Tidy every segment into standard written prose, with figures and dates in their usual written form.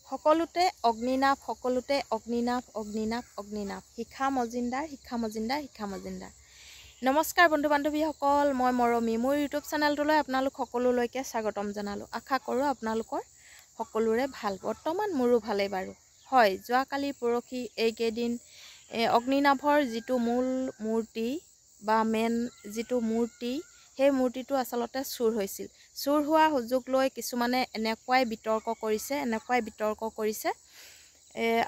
সকলোতে অগ্নিনাভ, সকলোতে অগ্নিনাভ, অগ্নিনাভ, অগ্নিনাভ। শিখা মজিন্দৰ, শিখা মজিন্দৰ, শিখা মজিন্দৰ। নমস্কাৰ বন্ধু বান্ধৱীসকল, মই মৰমী। মোৰ ইউটিউব চেনেলটোলৈ আপোনালোক সকলোলৈকে স্বাগতম জনালোঁ। আশা কৰোঁ আপোনালোকৰ সকলোৰে ভাল। বৰ্তমান মোৰো ভালেই বাৰু। হয়, যোৱাকালি পৰহি এইকেইদিন অগ্নিনাভৰ যিটো মূল মূৰ্তি বা মেইন যিটো মূৰ্তি, সেই মূৰ্তিটো আচলতে চুৰ হৈছিল। চুৰ হোৱা সুযোগ লৈ কিছুমানে এনেকুৱাই বিতৰ্ক কৰিছে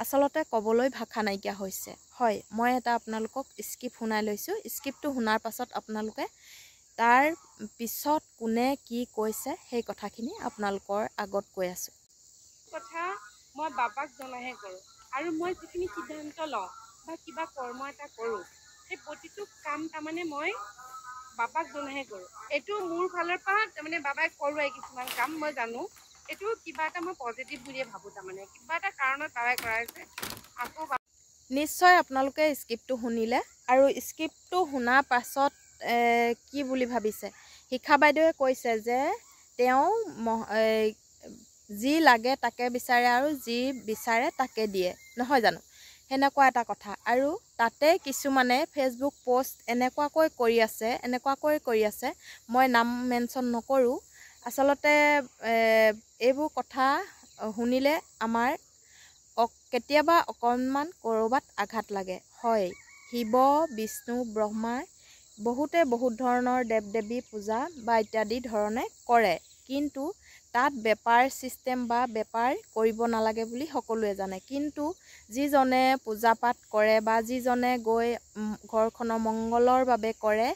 আচলতে ক'বলৈ ভাষা নাইকিয়া হৈছে। হয়, মই এটা আপোনালোকক স্ক্ৰিপ্ট শুনাই লৈছোঁ। স্ক্ৰিপ্টটো শুনাৰ পাছত আপোনালোকে তাৰ পিছত কোনে কি কৈছে সেই কথাখিনি আপোনালোকৰ আগত কৈ আছোঁ। কথা মই বাবাক জনাহে কৰোঁ, আৰু মই যিখিনি সিদ্ধান্ত লওঁ বা কিবা কৰ্ম এটা কৰোঁ, সেই প্ৰতিটো কাম তাৰমানে মই বাবাক জনাহে কৰোঁ। এইটো মোৰ ফালৰ পৰা তাৰমানে বাবাই কৰোৱাই কিছুমান কাম মই জানো। এইটো কিবা এটা মই পজিটিভ বুলিয়ে ভাবোঁ, তাৰমানে কিবা এটা কাৰণত বাবাই কৰাইছে। আকৌ নিশ্চয় আপোনালোকে স্ক্ৰিপ্টটো শুনিলে, আৰু স্ক্ৰিপ্টটো শুনাৰ পাছত কি বুলি ভাবিছে? শিখা বাইদেৱে কৈছে যে তেওঁ যি লাগে তাকে বিচাৰে আৰু যি বিচাৰে তাকে দিয়ে, নহয় জানো? সেনেকুৱা এটা কথা। আৰু তাতে কিছুমানে ফেচবুক পোষ্ট এনেকুৱাকৈ কৰি আছে, মই নাম মেনশ্যন নকৰোঁ। আচলতে এইবোৰ কথা শুনিলে আমাৰ কেতিয়াবা অকণমান ক'ৰবাত আঘাত লাগে। হয়, শিৱ, বিষ্ণু, ব্ৰহ্মাৰ বহুত ধৰণৰ দেৱ দেৱী পূজা বা ইত্যাদি ধৰণে কৰে, কিন্তু তাত বেপাৰ চিষ্টেম বা বেপাৰ কৰিব নালাগে বুলি সকলোৱে জানে। কিন্তু যিজনে পূজা পাঠ কৰে বা যিজনে গৈ ঘৰখনৰ মংগলৰ বাবে কৰে,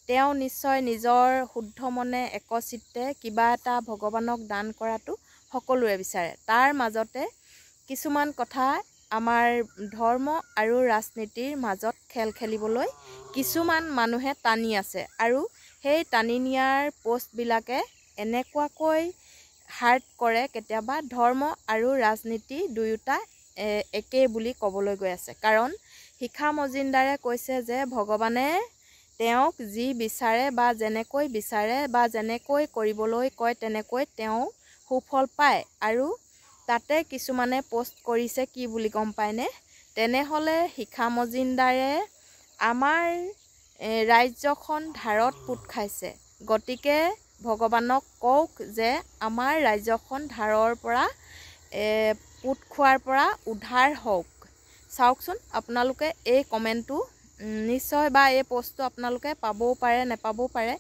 তেওঁ নিশ্চয় নিজৰ শুদ্ধ মনে একচিত্তে কিবা এটা ভগৱানক দান কৰাটো সকলোৱে বিচাৰে। তাৰ মাজতে কিছুমান কথা আমাৰ ধৰ্ম আৰু ৰাজনীতিৰ মাজত খেল খেলিবলৈ কিছুমান মানুহে টানি আছে, আৰু সেই টানি নিয়াৰ পোষ্টবিলাকে এনেকুৱাকৈ হাৰ্ট কৰে, কেতিয়াবা ধৰ্ম আৰু ৰাজনীতি দুয়োটা একেই বুলি ক'বলৈ গৈ আছে। কাৰণ শিখা মজিন্দাৰে কৈছে যে ভগৱানে তেওঁক যি বিচাৰে বা যেনেকৈ কৰিবলৈ কয় তেনেকৈ তেওঁ সুফল পায়। আৰু তাতে কিছুমানে পোষ্ট কৰিছে কি বুলি গম পায়নে? তেনেহ'লে শিখা মজিন্দাৰে আমাৰ ৰাজ্যখন ধাৰত পোত খাইছে, গতিকে ভগৱানক কওক যে আমাৰ ৰাজ্যখন ধাৰৰ পৰা পোত খোৱাৰ পৰা উদ্ধাৰ হওক। চাওকচোন আপোনালোকে এই কমেণ্টটো নিশ্চয়, বা এই পোষ্টটো আপোনালোকে পাবও পাৰে নেপাবও পাৰে।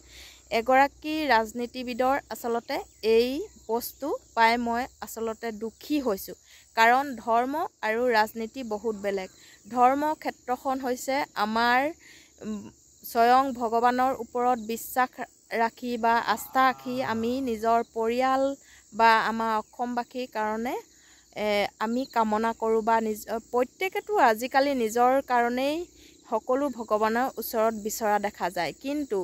এগৰাকী ৰাজনীতিবিদৰ আচলতে এই পোষ্টটো পাই মই আচলতে দুখী হৈছোঁ। কাৰণ ধৰ্ম আৰু ৰাজনীতি বহুত বেলেগ। ধৰ্ম ক্ষেত্ৰখন হৈছে আমাৰ স্বয়ং ভগৱানৰ ওপৰত বিশ্বাস ৰাখি বা আস্থা ৰাখি আমি নিজৰ পৰিয়াল বা আমাৰ অসমবাসীৰ কাৰণে আমি কামনা কৰোঁ, বা প্ৰত্যেকেতো আজিকালি নিজৰ কাৰণেই সকলো ভগৱানৰ ওচৰত বিচৰা দেখা যায়। কিন্তু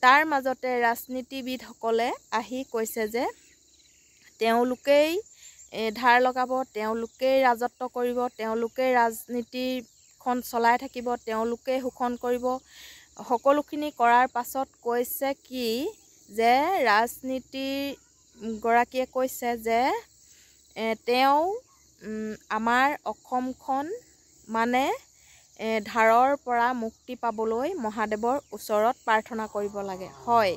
তাৰ মাজতে ৰাজনীতিবিদসকলে আহি কৈছে যে তেওঁলোকেই ধাৰ লগাব, তেওঁলোকেই ৰাজত্ব কৰিব, তেওঁলোকেই ৰাজনীতিখন চলাই থাকিব, তেওঁলোকেই শোষণ কৰিব। সকলোখিনি কৰাৰ পাছত কৈছে কি যে ৰাজনীতিগৰাকীয়ে কৈছে যে তেওঁ আমাৰ অসমখন মানে ধাৰৰ পৰা মুক্তি পাবলৈ মহাদেৱৰ ওচৰত প্ৰাৰ্থনা কৰিব লাগে। হয়,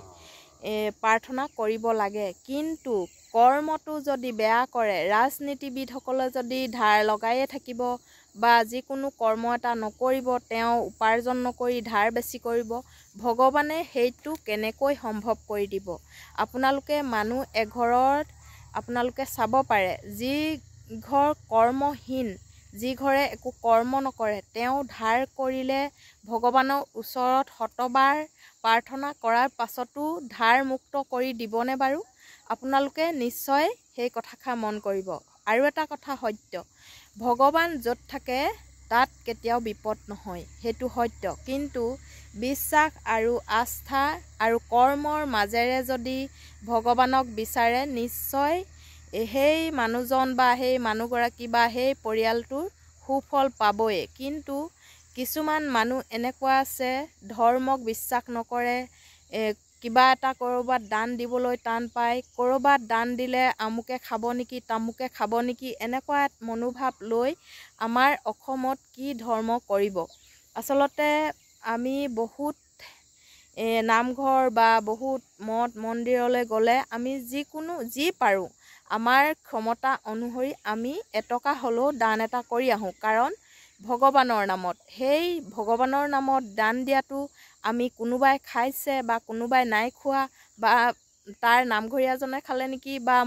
প্ৰাৰ্থনা কৰিব লাগে, কিন্তু কৰ্মটো যদি বেয়া কৰে, ৰাজনীতিবিদসকলে যদি ধাৰ লগায়ে থাকিব বা যিকোনো কৰ্ম এটা নকৰিব, তেওঁ উপাৰ্জন নকৰি ধাৰ বেছি কৰিব, ভগৱানে সেইটো কেনেকৈ সম্ভৱ কৰি দিব? আপোনালোকে মানুহ এঘৰত আপোনালোকে চাব পাৰে, যি ঘৰ কৰ্মহীন, যি ঘৰে একো কৰ্ম নকৰে, তেওঁ ধাৰ কৰিলে ভগৱানৰ ওচৰত শতবাৰ প্ৰাৰ্থনা কৰাৰ পাছতো ধাৰ মুক্ত কৰি দিবনে বাৰু? আপোনালোকে নিশ্চয় সেই কথাষাৰ মন কৰিব। আৰু এটা কথা সত্য, ভগৱান য'ত থাকে তাত কেতিয়াও বিপদ নহয়, সেইটো সত্য। কিন্তু বিশ্বাস আৰু আস্থা আৰু কৰ্মৰ মাজেৰে যদি ভগৱানক বিচাৰে, নিশ্চয় সেই মানুহজন বা সেই মানুহগৰাকী বা সেই পৰিয়ালটোৰ সুফল পাবই। কিন্তু কিছুমান মানুহ এনেকুৱা আছে, ধৰ্মক বিশ্বাস নকৰে, কিবা এটা ক'ৰবাত দান দিবলৈ টান পায়, ক'ৰবাত দান দিলে আমুকে খাব নেকি তামুকে খাব নেকি, এনেকুৱা মনোভাৱ লৈ আমাৰ অসমত কি ধৰ্ম কৰিব। আচলতে আমি বহুত নামঘৰ বা বহুত মঠ মন্দিৰলৈ গ'লে আমি যি পাৰোঁ আমাৰ ক্ষমতা অনুসৰি আমি এটকা হ'লেও দান এটা কৰি আহোঁ, কাৰণ ভগৱানৰ নামত। সেই ভগৱানৰ নামত দান দিয়াটো আমি কোনোবাই খাইছে বা কোনোবাই নাই খোৱা বা তাৰ নামঘৰীয়াজনে খালে নেকি বা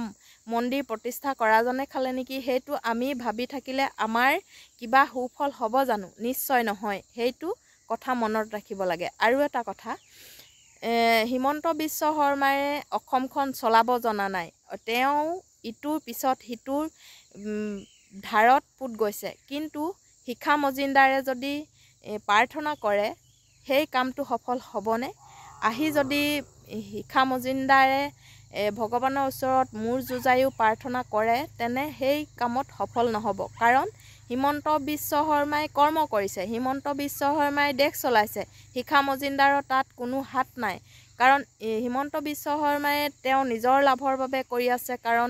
মন্দিৰ প্ৰতিষ্ঠা কৰাজনে খালে নেকি, সেইটো আমি ভাবি থাকিলে আমাৰ কিবা সুফল হ'ব জানো? নিশ্চয় নহয়। সেইটো কথা মনত ৰাখিব লাগে। আৰু এটা কথা, হিমন্ত বিশ্ব শৰ্মায়ে অসমখন চলাব জনা নাই। তেওঁ ইটোৰ পিছত সিটোৰ ধাৰত পোত গৈছে, কিন্তু শিখা মজুমদাৰে যদি প্ৰাৰ্থনা কৰে সেই কামটো সফল হ'বনে? আহি যদি শিখা মজুমদাৰে ভগৱানৰ ওচৰত মূৰ যুঁজায়ো প্ৰাৰ্থনা কৰে, তেনে সেই কামত সফল নহ'ব। কাৰণ হিমন্ত বিশ্ব শৰ্মাই কৰ্ম কৰিছে, হিমন্ত বিশ্ব শৰ্মাই দেশ চলাইছে, শিখা মজুমদাৰৰ তাত কোনো হাত নাই। কাৰণ হিমন্ত বিশ্ব শৰ্মায়ে তেওঁ নিজৰ লাভৰ বাবে কৰি আছে, কাৰণ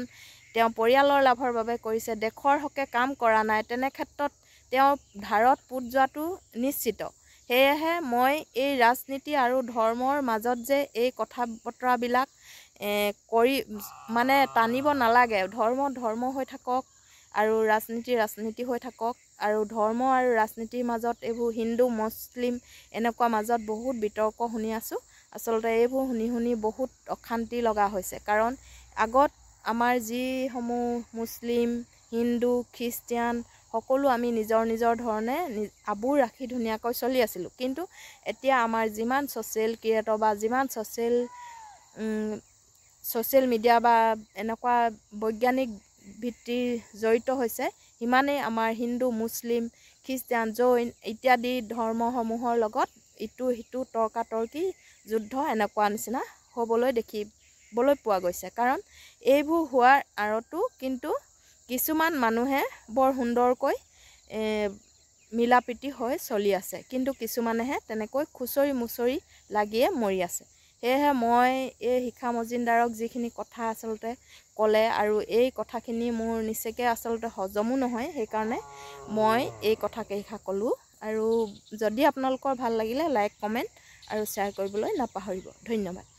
তেওঁ পৰিয়ালৰ লাভৰ বাবে কৰিছে, দেশৰ হকে কাম কৰা নাই। তেনে ক্ষেত্ৰত তেওঁ ধাৰত পোত যোৱাটো নিশ্চিত। সেয়েহে মই এই ৰাজনীতি আৰু ধৰ্মৰ মাজত যে এই কথা বতৰাবিলাক টানিব নালাগে। ধৰ্ম হৈ থাকক আৰু ৰাজনীতি হৈ থাকক। আৰু ধৰ্ম আৰু ৰাজনীতিৰ মাজত এইবোৰ হিন্দু মুছলিম এনেকুৱা মাজত বহুত বিতৰ্ক শুনি আছোঁ। আচলতে এইবোৰ শুনি বহুত অশান্তি লগা হৈছে। কাৰণ আগত আমাৰ যিসমূহ মুছলিম, হিন্দু, খ্ৰীষ্টিয়ান সকলো আমি নিজৰ ধৰণে আবুৰ ৰাখি ধুনীয়াকৈ চলি আছিলোঁ। কিন্তু এতিয়া আমাৰ যিমান ছ'চিয়েল ক্ৰিয়েটৰ বা যিমান ছ'চিয়েল মিডিয়া বা এনেকুৱা বৈজ্ঞানিক ভিত্তিৰ জড়িত হৈছে, সিমানেই আমাৰ হিন্দু, মুছলিম, খ্ৰীষ্টিয়ান, জৈন ইত্যাদি ধৰ্মসমূহৰ লগত ইটো সিটো তৰ্কাতৰ্কি যুদ্ধ এনেকুৱা নিচিনা দেখিবলৈ পোৱা গৈছে। কাৰণ এইবোৰ হোৱাৰ আঁৰতো কিন্তু কিছুমান মানুহে বৰ সুন্দৰকৈ মিলা প্ৰীতি হৈ চলি আছে, কিন্তু কিছুমানেহে তেনেকৈ খুচৰি মুচৰি লাগিয়ে মৰি আছে। সেয়েহে মই এই শিখা মজুমদাৰক যিখিনি কথা আচলতে ক'লে, আৰু এই কথাখিনি মোৰ নিচেকৈ আচলতে হজমো নহয়, সেইকাৰণে মই এই কথাকেইষাৰ ক'লোঁ। আৰু যদি আপোনালোকৰ ভাল লাগিলে লাইক, কমেণ্ট আৰু শ্বেয়াৰ কৰিবলৈ নাপাহৰিব। ধন্যবাদ।